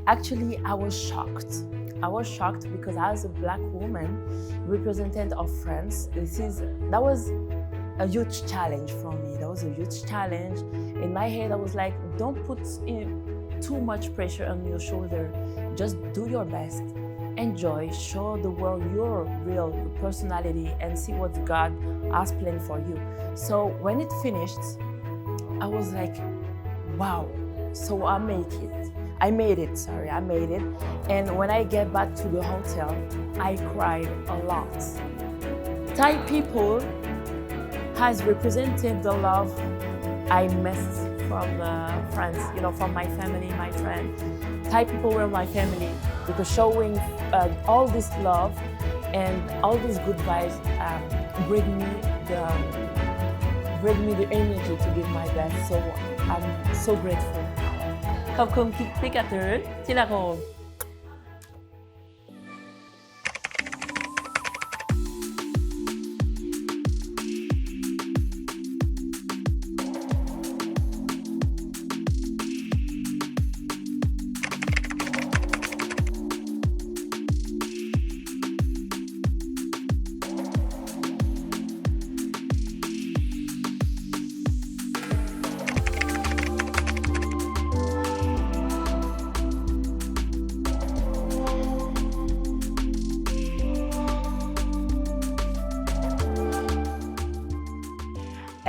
Actually, I was shocked. I was shocked because as a black woman, representative of France, that was a huge challenge for me. That was a huge challenge. In my head, I was like, don't put too much pressure on your shoulder. Just do your best. Enjoy, show the world your real personality and see what God has planned for you. So when it finished, I was like, wow, so I made it. I made it. And when I get back to the hotel, I cried a lot. Thai people has represented the love I missed from France, from my family, my friend. Thai people were my family because showing all this love and all these good vibes bring me the energy to give my best. So I'm so grateful. ขอบคุณคลิกที่กระตือที่ละโก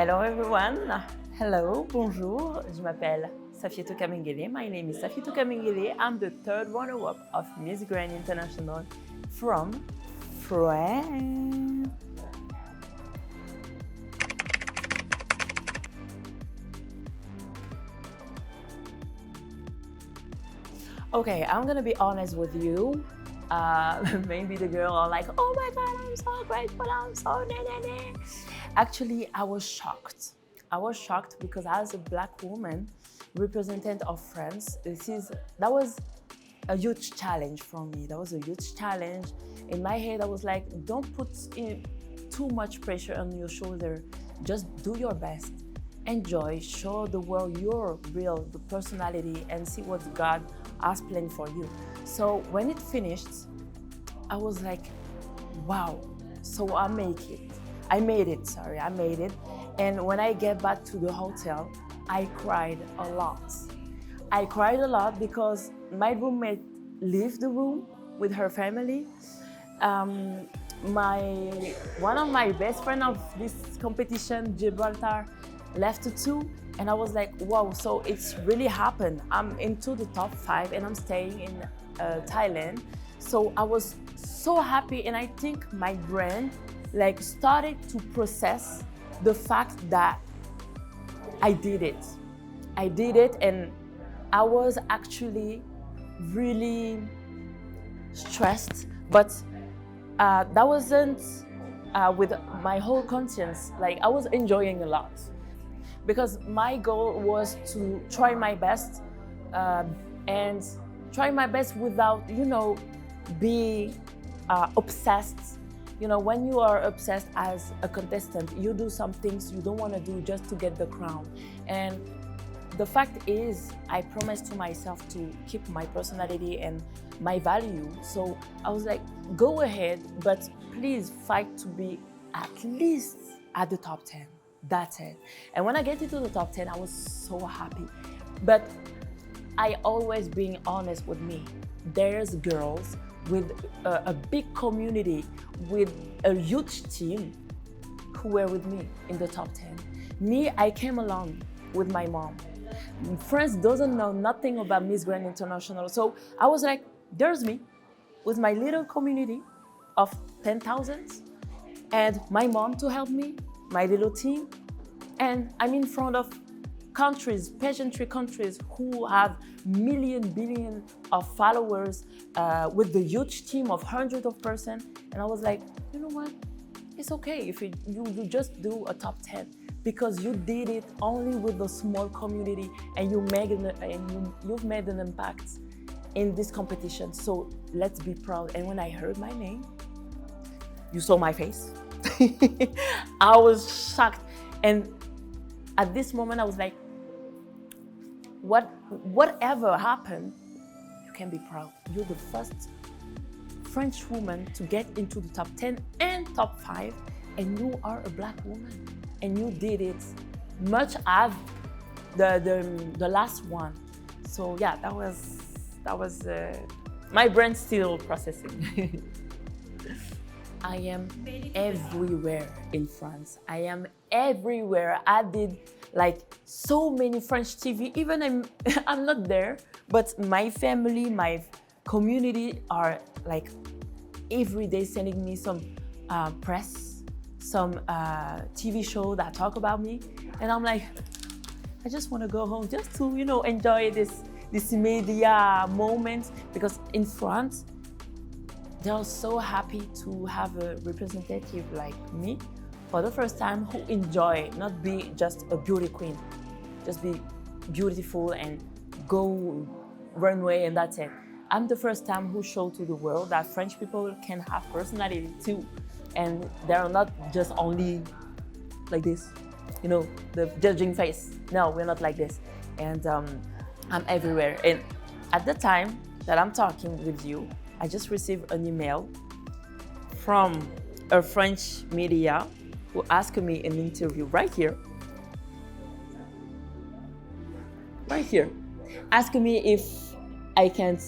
Hello everyone. Hello, bonjour. Je m'appelle Safietou Kamengele. My name is Safietou Kamengele. I'm the third runner-up of Miss Grand International from France. Okay, I'm gonna be honest with you. Maybe the girl are like, oh my God, I'm so grateful, I'm so ne. Actually, I was shocked. I was shocked because as a black woman, representative of France, that was a huge challenge for me. That was a huge challenge. In my head, I was like, don't put too much pressure on your shoulder. Just do your best. Enjoy, show the world your real personality and see what God has planned for you. So when it finished, I was like, wow, so I made it. I made it. And when I get back to the hotel, I cried a lot. I cried a lot because my roommate left the room with her family. One of my best friends of this competition, Gibraltar, left too. And I was like, wow, so it's really happened. I'm into the top 5 and I'm staying in Thailand. So I was so happy, and I think my brain started to process the fact that I did it. And I was actually really stressed, but that wasn't with my whole conscience. I was enjoying a lot because my goal was to try my best and try my best without, be obsessed. When you are obsessed as a contestant, you do some things you don't want to do just to get the crown. And the fact is, I promised to myself to keep my personality and my value. So I was like, go ahead, but please fight to be at least at the top 10. That's it. And when I get into the top 10, I was so happy. But I always being honest with me. There's girls with a big community, with a huge team who were with me in the top 10. Me, I came along with my mom. France doesn't know nothing about Miss Grand International. So I was like, there's me with my little community of 10,000 and my mom to help me, my little team. And I'm in front of countries, pageantry countries who have billion of followers with the huge team of hundreds of persons. And I was like, you know what? It's okay if you just do a top 10 because you did it only with a small community and you've made an impact in this competition. So let's be proud. And when I heard my name, you saw my face. I was shocked. And at this moment, I was like, whatever happened, you can be proud. You're the first French woman to get into the top 10 and top 5, and you are a black woman, and you did it much as the last one. So yeah, that was my brain still processing. I am everywhere in France. I am everywhere. I did like so many French TV. Even I'm not there, but my family, my community are like every day sending me some press, some TV show that talk about me, and I'm like, I just want to go home just to enjoy this media moment, because in France they are so happy to have a representative like me for the first time who enjoy, not be just a beauty queen, just be beautiful and go runway and that's it. I'm the first time who show to the world that French people can have personality too, and they're not just only like this, the judging face. No, we're not like this. And I'm everywhere. And at the time that I'm talking with you, I just received an email from a French media who asked me an interview right here, asking me if I can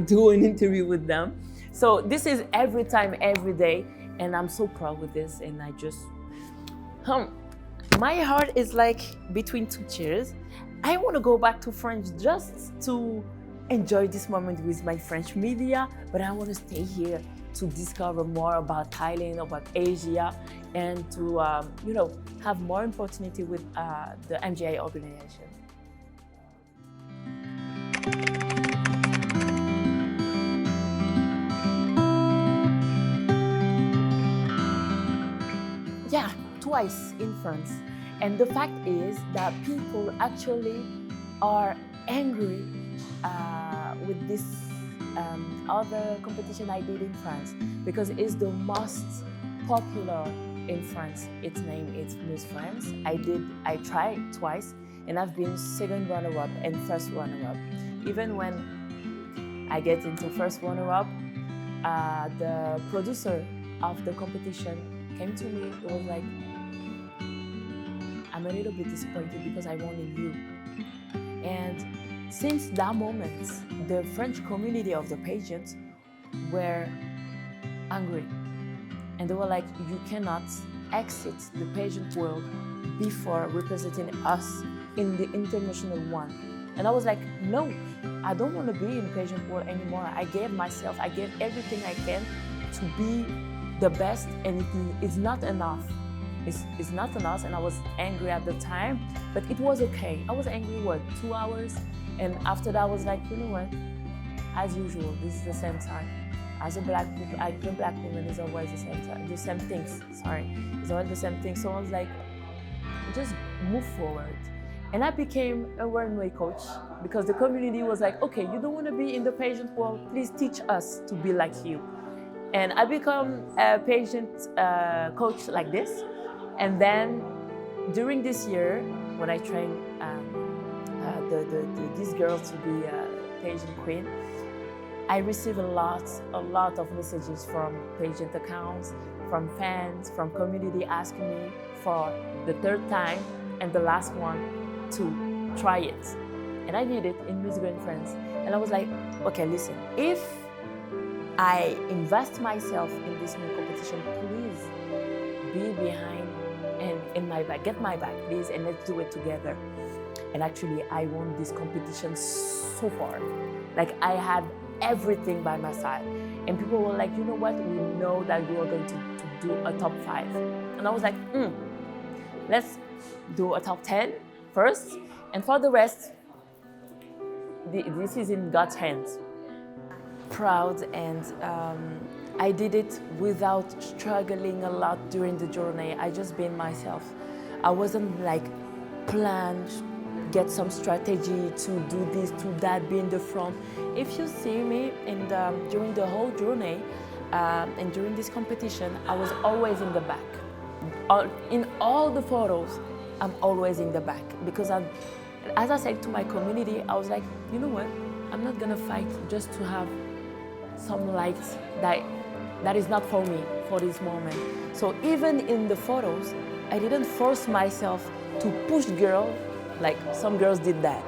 do an interview with them. So this is every time, every day, and I'm so proud with this. And I just, my heart is like between two chairs. I want to go back to France just to enjoy this moment with my French media, but I want to stay here to discover more about Thailand, about Asia, and to have more opportunity with the MGA organization. Yeah, twice in France. And the fact is that people actually are angry with this other competition I did in France, because it's the most popular in France. Its name is Miss France. I tried twice, and I've been second runner-up and first runner-up. Even when I get into first runner-up, the producer of the competition came to me. It was like, I'm a little bit disappointed because I wanted you. And since that moment, the French community of the pageants were angry. And they were like, you cannot exit the pageant world before representing us in the international one. And I was like, no, I don't want to be in pageant world anymore. I gave myself, I gave everything I can to be the best, and it's not enough. It's not enough, and I was angry at the time, but it was okay. I was angry, 2 hours? And after that, I was like, you know what? As usual, this is the same time. As a black woman is always the same time, the same things, It's always the same thing. So I was like, just move forward. And I became a runway coach, because the community was like, okay, you don't want to be in the pageant world, please teach us to be like you. And I become a pageant coach like this. And then during this year, when I trained these girls to be a pageant queen, I received a lot of messages from pageant accounts, from fans, from community asking me for the third time and the last one to try it. And I did it in Miss Grand France. And I was like, okay, listen, if I invest myself in this new competition, please be behind and in my back, get my back, please, and let's do it together. And actually, I won this competition so far. Like, I had everything by my side. And people were like, you know what, we know that you are going to do a top 5. And I was like, let's do a top 10 first. And for the rest, this is in God's hands. Proud, and I did it without struggling a lot during the journey. I just been myself. I wasn't like planned, get some strategy to do this, to that, be in the front. If you see me during the whole journey and during this competition, I was always in the back. In all the photos, I'm always in the back, because as I said to my community, I was like, you know what? I'm not gonna fight just to have some likes that is not for me for this moment. So even in the photos, I didn't force myself to push girl like some girls did that,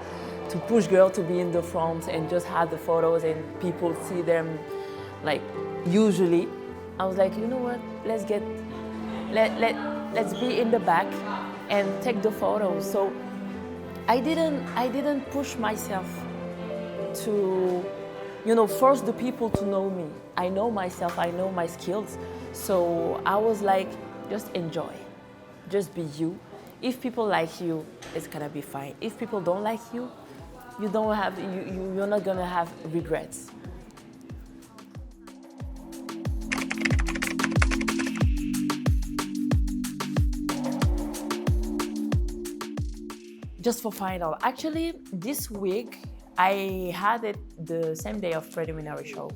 to push girl to be in the front and just have the photos and people see them like usually. I was like, you know what? Let's be in the back and take the photos. So I didn't push myself to, force the people to know me. I know myself, I know my skills. So I was like, just enjoy, just be you. If people like you, it's gonna be fine. If people don't like you, you're not gonna have regrets. Just for final, actually, this week I had it the same day of preliminary show.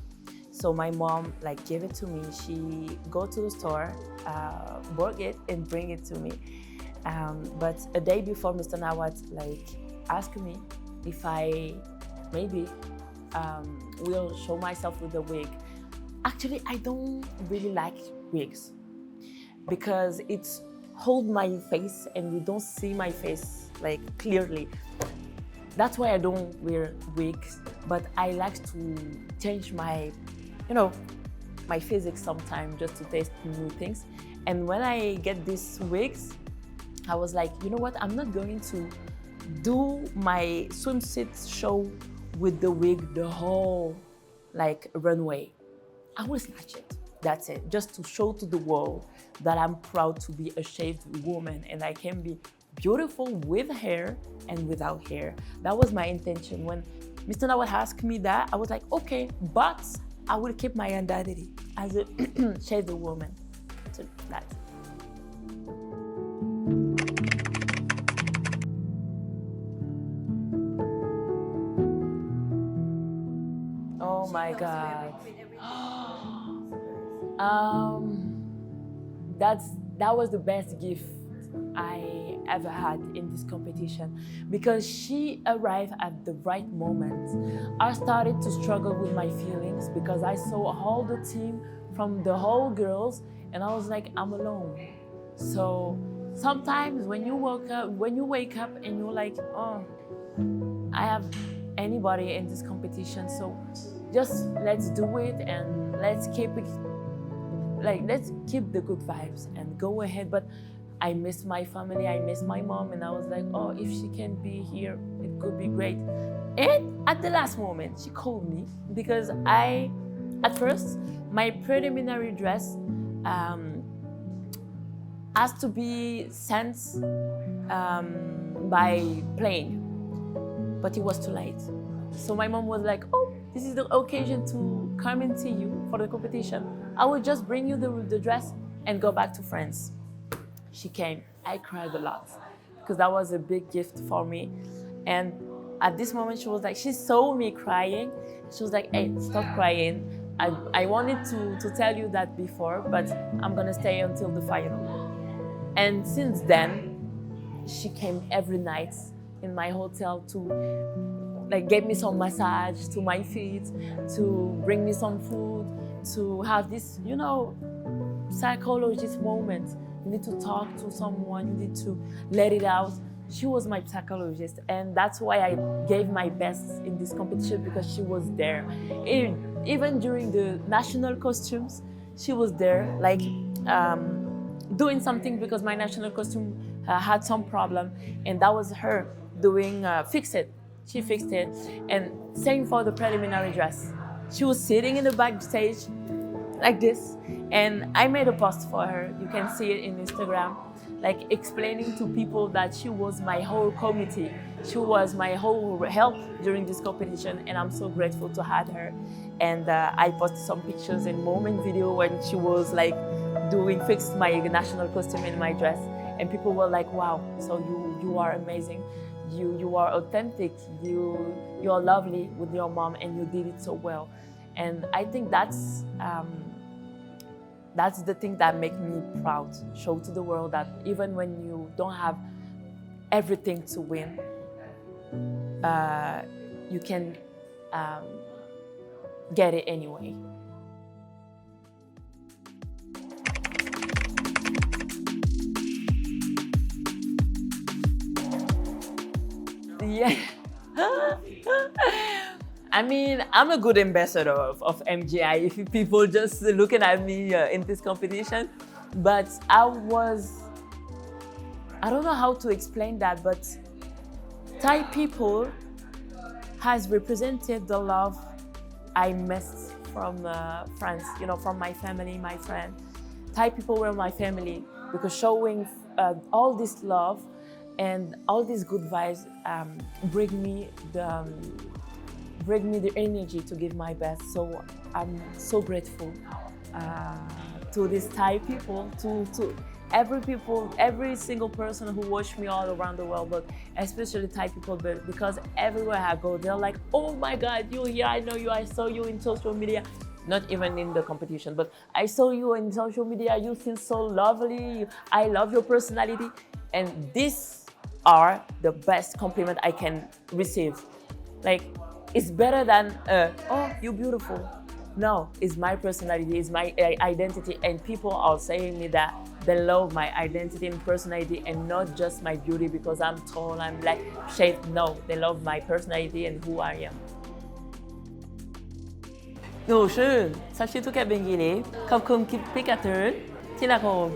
So my mom gave it to me. She go to the store, bought it and bring it to me. But a day before, Mr. Nawat asked me if I maybe will show myself with a wig. Actually, I don't really like wigs because it's hold my face and you don't see my face clearly. That's why I don't wear wigs, but I like to change my, my physics sometimes just to taste new things. And when I get these wigs, I was like, you know what? I'm not going to do my swimsuit show with the wig the whole runway. I will snatch it. That's it. Just to show to the world that I'm proud to be a shaved woman and I can be beautiful with hair and without hair. That was my intention. When Mr. Nawat asked me that, I was like, okay, but I will keep my identity as a shaved woman. So that's it. Oh my God. That was the best gift I ever had in this competition because she arrived at the right moment. I started to struggle with my feelings because I saw all the team from the whole girls and I was like, I'm alone. So sometimes when you wake up and you're like, oh, I have anybody in this competition, so just let's do it and let's keep it let's keep the good vibes and go ahead. But I miss my family, I miss my mom, and I was like, oh, if she can be here, it could be great. And at the last moment, she called me because at first, my preliminary dress has to be sent by plane, but it was too late. So my mom was like, oh, this is the occasion to come and see you for the competition. I will just bring you the dress and go back to France. She came. I cried a lot because that was a big gift for me. And at this moment, she saw me crying. She was like, hey, stop crying. I wanted to tell you that before, but I'm gonna stay until the final. And since then, she came every night in my hotel to give me some massage to my feet, to bring me some food, to have this, psychologist moment. You need to talk to someone, you need to let it out. She was my psychologist, and that's why I gave my best in this competition because she was there. Even during the national costumes, she was there, doing something because my national costume had some problem, and that was her doing fix it. She fixed it, and same for the preliminary dress. She was sitting in the backstage like this, and I made a post for her. You can see it in Instagram, explaining to people that she was my whole committee. She was my whole help during this competition, and I'm so grateful to have her. And I posted some pictures and moment video when she was fixed my national costume in my dress, and people were like, wow, so you are amazing. You are authentic, you are lovely with your mom, and you did it so well. And I think that's the thing that makes me proud. Show to the world that even when you don't have everything to win, you can get it anyway. Yeah. I mean, I'm a good ambassador of MGI if people just looking at me in this competition. But I don't know how to explain that, but Thai people has represented the love I missed from France, you know, from my family, my friend. Thai people were my family because showing all this love and all these good vibes bring me the energy to give my best. So I'm so grateful to these Thai people, to every single person who watched me all around the world, but especially Thai people, because everywhere I go, they're like, oh my God, you're here, I know you, I saw you in social media. Not even in the competition, but I saw you in social media, you seem so lovely, I love your personality. And these are the best compliment I can receive. Like, it's better than, oh, you're beautiful. No, it's my personality, it's my identity, and people are saying me that they love my identity and personality and not just my beauty because I'm tall, I'm black, shaped. No, they love my personality and who I am. หนูชื่อซักชิตุแกเบงกีเลขอบคุณพี่กระตือที่รักผม